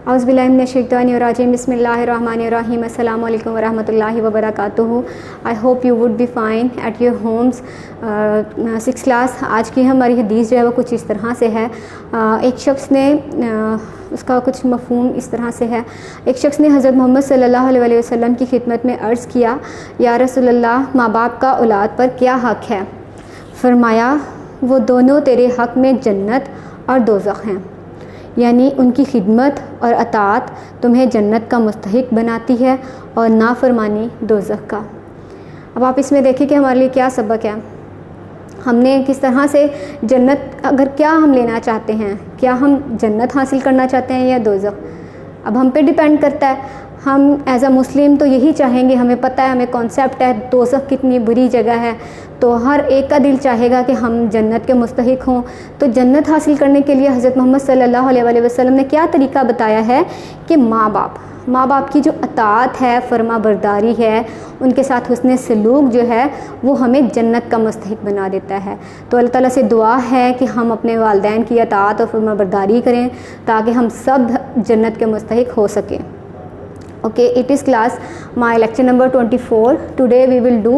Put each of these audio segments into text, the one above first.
Auzubillahiminash-shaytanir-rajim. Bismillahir-rahmanir-rahim. Assalamu alaikum wa rahmatullahi wa barakatuhu. I hope you would be fine at your homes. 6th class आज की हमारी हदीस जो है वो कुछ इस तरह से है। एक शख्स ने उसका कुछ मफ़हूम इस तरह से है। एक शख्स ने हज़रत मोहम्मद सल्लल्लाहु अलैहि वसल्लम की खिदमत में अर्ज़ किया, या रसूलल्लाह, माँ बाप का औलाद पर क्या हक़ है? फरमाया, वो दोनों तेरे हक़ में जन्नत और दोज़ख हैं, यानी उनकी खिदमत और अताअत तुम्हें जन्नत का मुस्तहिक बनाती है और नाफरमानी दोज़ख का। अब आप इसमें देखें कि हमारे लिए क्या सबक है। हमने किस तरह से जन्नत, अगर क्या हम लेना चाहते हैं, क्या हम जन्नत हासिल करना चाहते हैं या दोज़ख, अब हम पे डिपेंड करता है। हम एज़ अ मुस्लिम तो यही चाहेंगे, हमें पता है, हमें कॉन्सेप्ट है दोज़ख कितनी बुरी जगह है, तो हर एक का दिल चाहेगा कि हम जन्नत के मुस्तहिक हों। तो जन्नत हासिल करने के लिए हज़रत मोहम्मद सल्लल्लाहु अलैहि वसल्लम ने क्या तरीका बताया है कि माँ बाप की जो अताअत है, फरमा बरदारी है, उनके साथ हुस्न सलूक जो है वो हमें जन्नत का मुस्तहिक बना देता है। तो अल्लाह ताला से दुआ है कि हम अपने वालिदैन की अताअत और फरमा बरदारी करें ताकि हम सब जन्नत के मुस्तहिक हो सकें। Okay, it is class my lecture number 24. Today we will do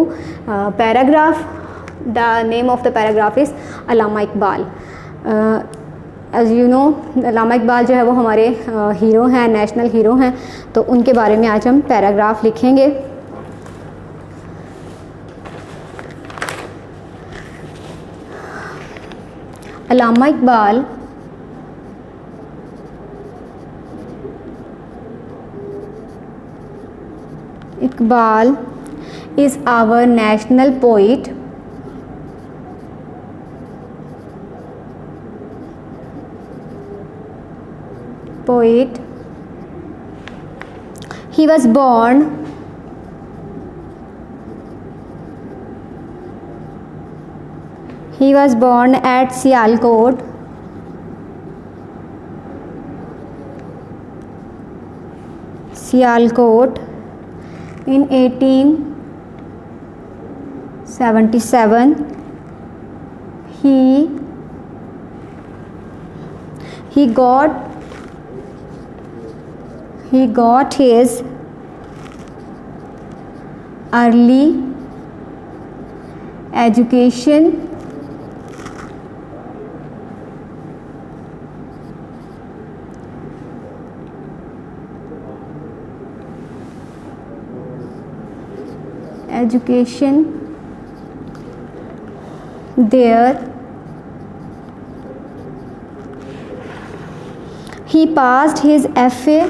paragraph. The name of the paragraph is Allama Iqbal. As you know, अल्लामा इकबाल जो है वो हमारे हीरो हैं, नेशनल हीरो हैं, तो उनके बारे में आज हम पैराग्राफ लिखेंगे। अल्लामा Iqbal is our national poet. He was born at Sialkot in 1877. He got his early education there. He passed his FA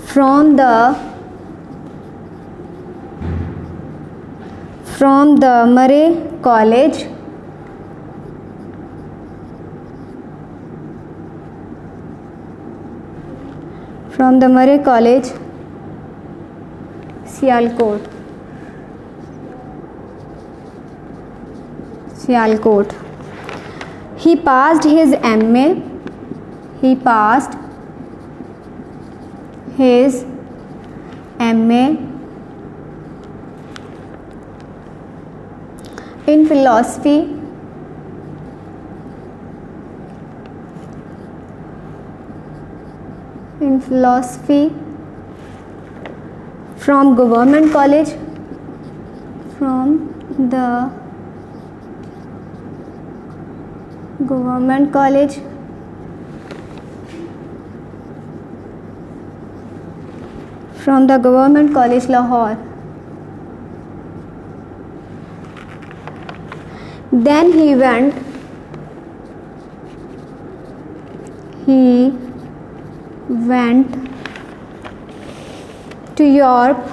from the Murray College Sialkot. He passed his MA in philosophy from the Government College Lahore. Then he went to Europe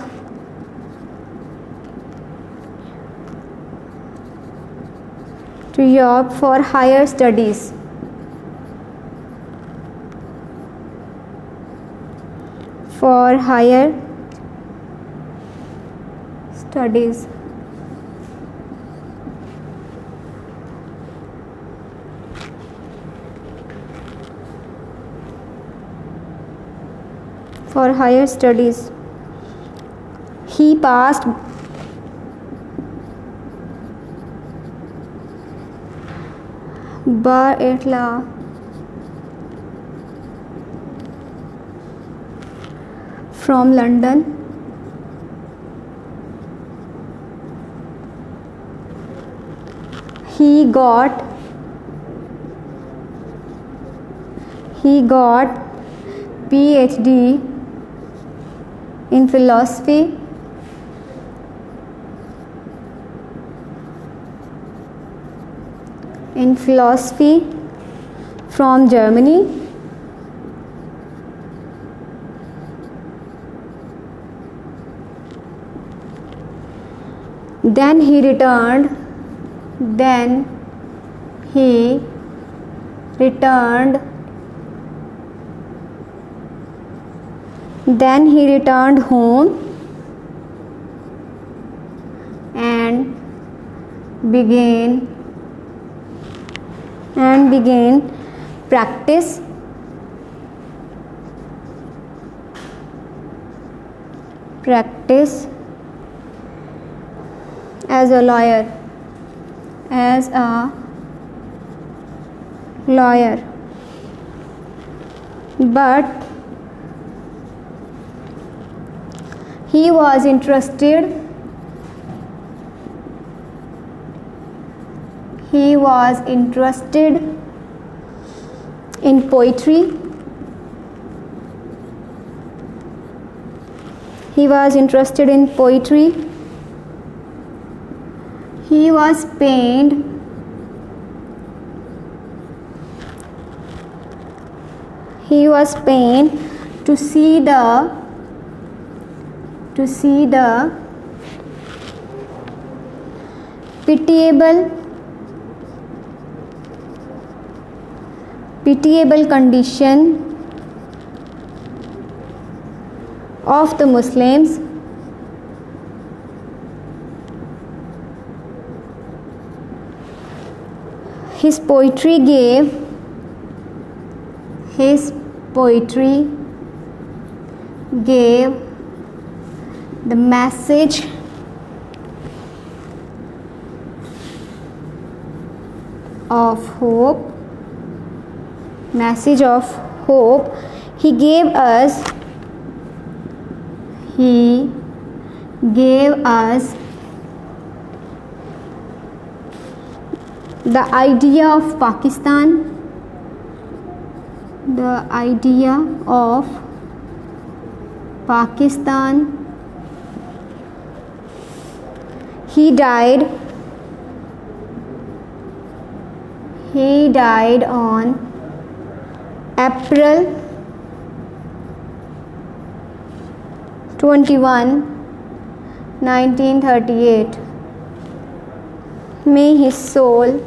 for higher studies. for higher studies. He passed Baratla from London. He got PhD in philosophy from Germany. Then he returned home and began practice as a lawyer. But he was interested in poetry. He was pained to see the pitiable condition of the Muslims. His poetry gave the message of hope. He gave us the idea of Pakistan. He died on April 21, 1938. May his soul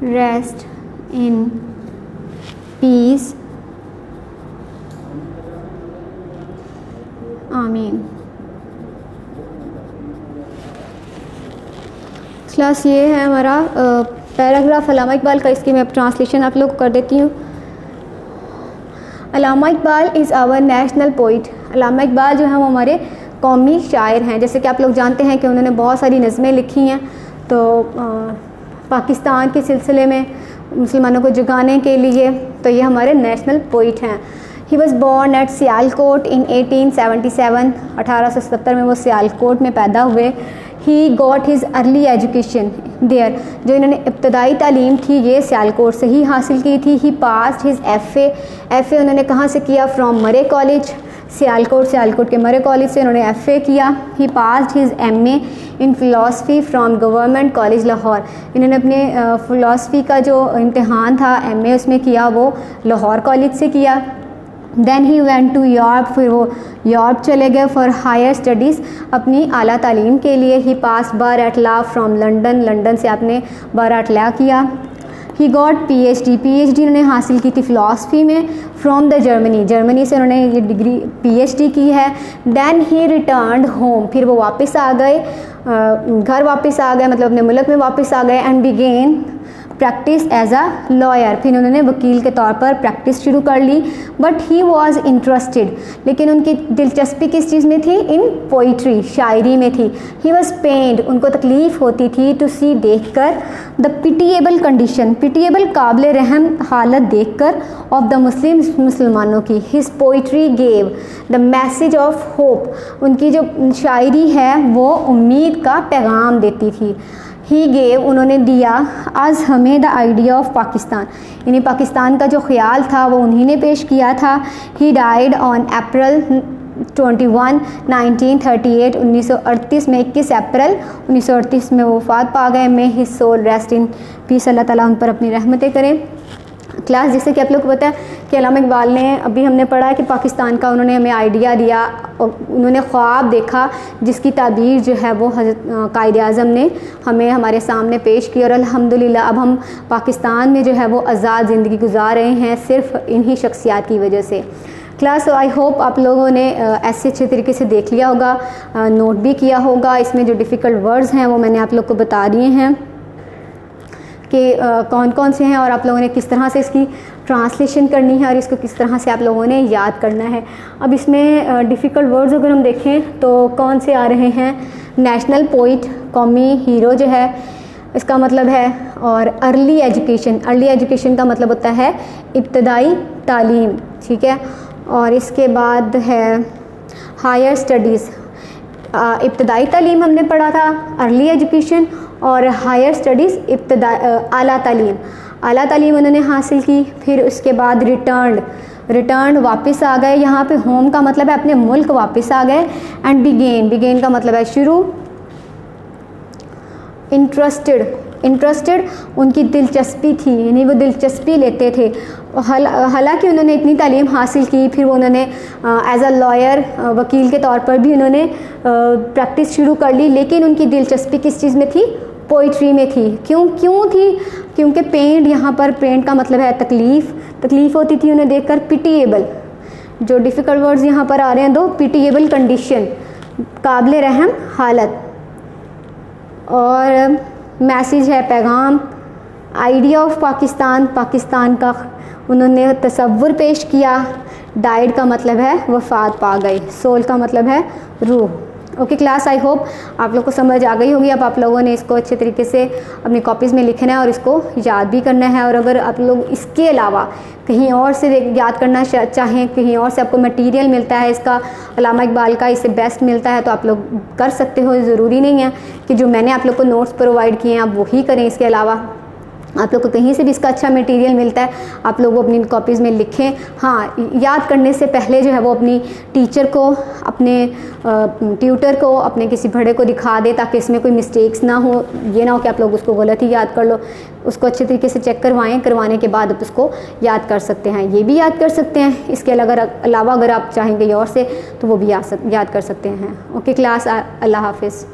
rest in peace. आमीन। Class ये है हमारा paragraph अल्लामा इकबाल का। इसकी मैं translation आप लोग को कर देती हूँ। Allama Iqbal is our national poet. Allama Iqbal जो है वो हमारे कौमी शायर हैं। जैसे कि आप लोग जानते हैं कि उन्होंने बहुत सारी नज़में लिखी हैं, तो पाकिस्तान के सिलसिले में मुसलमानों को जगाने के लिए, तो ये हमारे नेशनल पोइट हैं। He was born at Sialkot in 1877। 1877 में वो सियालकोट में पैदा हुए। He got his early education there. जो इन्होंने इब्तदाई तालीम थी ये सियालकोट से ही हासिल की थी। ही पास्ड हिज़ एफ़ ए उन्होंने कहाँ से किया? फ्रॉम मरे कॉलेज, सियालकोट के मरे कॉलेज से उन्होंने एफ़ए किया। He passed his MA in philosophy from government college Lahore. इन्होंने अपने फ़िलासफ़ी का जो इम्तिहान था एमए उसमें किया वो लाहौर कॉलेज से किया। Then he went to Europe. फिर वो यूरोप चले गए फॉर हायर स्टडीज़, अपनी आला तालीम के लिए। ही पास बार एट लॉ फ्रॉम लंदन से आपने बार एट लॉ किया। ही गॉट पीएचडी उन्होंने हासिल की थी फ़िलासफ़ी में फ्रॉम द जर्मनी से उन्होंने ये डिग्री पीएचडी की है। Then he returned home. फिर वो वापस आ गए, घर वापस आ गए, मतलब अपने मुल्क में वापस आ गए। And began practice as a lawyer, फिर उन्होंने वकील के तौर पर प्रैक्टिस शुरू कर ली। बट ही वॉज इंटरेस्टेड, लेकिन उनकी दिलचस्पी किस चीज़ में थी? इन पोइट्री, शायरी में थी। ही वॉज पेन्ड, उनको तकलीफ़ होती थी टू सी, देख कर, द पिटिएबल कंडीशन, पिटिएबल काबिल रहम हालत देख कर, ऑफ द मुस्लिम्स, मुसलमानों की। His poetry gave the message of hope, उनकी जो शायरी है वो उम्मीद का पैगाम देती थी। ही गेव, उन्होंने दिया, आज हमें द आइडिया ऑफ पाकिस्तान, यानी पाकिस्तान का जो ख्याल था वो उन्हीं ने पेश किया था। ही डाइड ऑन अप्रैल 21, 1938, 1938 में 21 अप्रैल 1938 में वो वफ़ात पा गए। May his soul rest in peace, अल्लाह ताला उन पर अपनी रहमतें करें। क्लास, जैसे कि आप लोग को पता है कि अल्लामा इकबाल ने, अभी हमने पढ़ा है कि पाकिस्तान का उन्होंने हमें आइडिया दिया और उन्होंने ख्वाब देखा जिसकी ताबीर जो है वो कायद आज़म ने हमें हमारे सामने पेश की, और अल्हम्दुलिल्लाह अब हम पाकिस्तान में जो है वो आज़ाद ज़िंदगी गुजार रहे हैं सिर्फ़ इन्हीं शख्सियात की वजह से। क्लास, आई होप आप लोगों ने ऐसे अच्छे तरीके से देख लिया होगा, नोट भी किया होगा। इसमें जो डिफ़िकल्ट वर्ड्स हैं वो मैंने आप लोग को बता दिए हैं कि कौन कौन से हैं और आप लोगों ने किस तरह से इसकी ट्रांसलेशन करनी है और इसको किस तरह से आप लोगों ने याद करना है। अब इसमें डिफ़िकल्ट वर्ड्स अगर हम देखें तो कौन से आ रहे हैं? नेशनल पोइट, कौमी हीरो जो है इसका मतलब है, और अर्ली एजुकेशन, अर्ली एजुकेशन का मतलब होता है इब्तदाई तालीम, ठीक है। और इसके बाद है हायर स्टडीज़, इब्तदाई तालीम हमने पढ़ा था, अर्ली एजुकेशन, और हायर स्टडीज़ आला तालीम, आला तालीम उन्होंने हासिल की। फिर उसके बाद रिटर्न वापस आ गए, यहाँ पे होम का मतलब है अपने मुल्क वापस आ गए। एंड बिगेन का मतलब है शुरू। इंटरेस्टेड उनकी दिलचस्पी थी, यानी वो दिलचस्पी लेते थे। हालांकि उन्होंने इतनी तालीम हासिल की, फिर वो उन्होंने एज अ लॉयर, वकील के तौर पर भी उन्होंने प्रैक्टिस शुरू कर ली, लेकिन उनकी दिलचस्पी किस चीज़ में थी? पोइट्री में थी। क्यों थी? क्योंकि पेंट, यहाँ पर पेंट का मतलब है तकलीफ़ होती थी उन्हें देखकर। पिटिएबल, जो डिफ़िकल्ट वर्ड्स यहाँ पर आ रहे हैं दो, पिटिएबल कंडीशन, काबिल रहम हालत, और मैसेज है पैगाम। आइडिया ऑफ पाकिस्तान, पाकिस्तान का उन्होंने तसव्वुर पेश किया। डाइड का मतलब है वफ़ात पा गए। सोल का मतलब है रूह। ओके क्लास, आई होप आप लोग को समझ आ गई होगी। अब आप लोगों ने इसको अच्छे तरीके से अपनी कॉपीज़ में लिखना है और इसको याद भी करना है। और अगर आप लोग इसके अलावा कहीं और से याद करना चाहें, कहीं और से आपको मटेरियल मिलता है इसका, अल्लामा इकबाल का इससे बेस्ट मिलता है, तो आप लोग कर सकते हो। ज़रूरी नहीं है कि जो मैंने आप लोग को नोट्स प्रोवाइड किए हैं आप वही करें। इसके अलावा आप लोग को कहीं से भी इसका अच्छा मटेरियल मिलता है, आप लोग वो अपनी कॉपीज़ में लिखें। हाँ, याद करने से पहले जो है वो अपनी टीचर को, अपने ट्यूटर को, अपने किसी बड़े को दिखा दे, ताकि इसमें कोई मिस्टेक्स ना हो। ये ना हो कि आप लोग उसको गलत ही याद कर लो। उसको अच्छे तरीके से चेक करवाने के बाद आप उसको याद कर सकते हैं। ये भी याद कर सकते हैं। इसके अलावा अगर आप चाहेंगे और से तो वो भी याद कर सकते हैं। ओके क्लास, अल्लाह हाफिज़।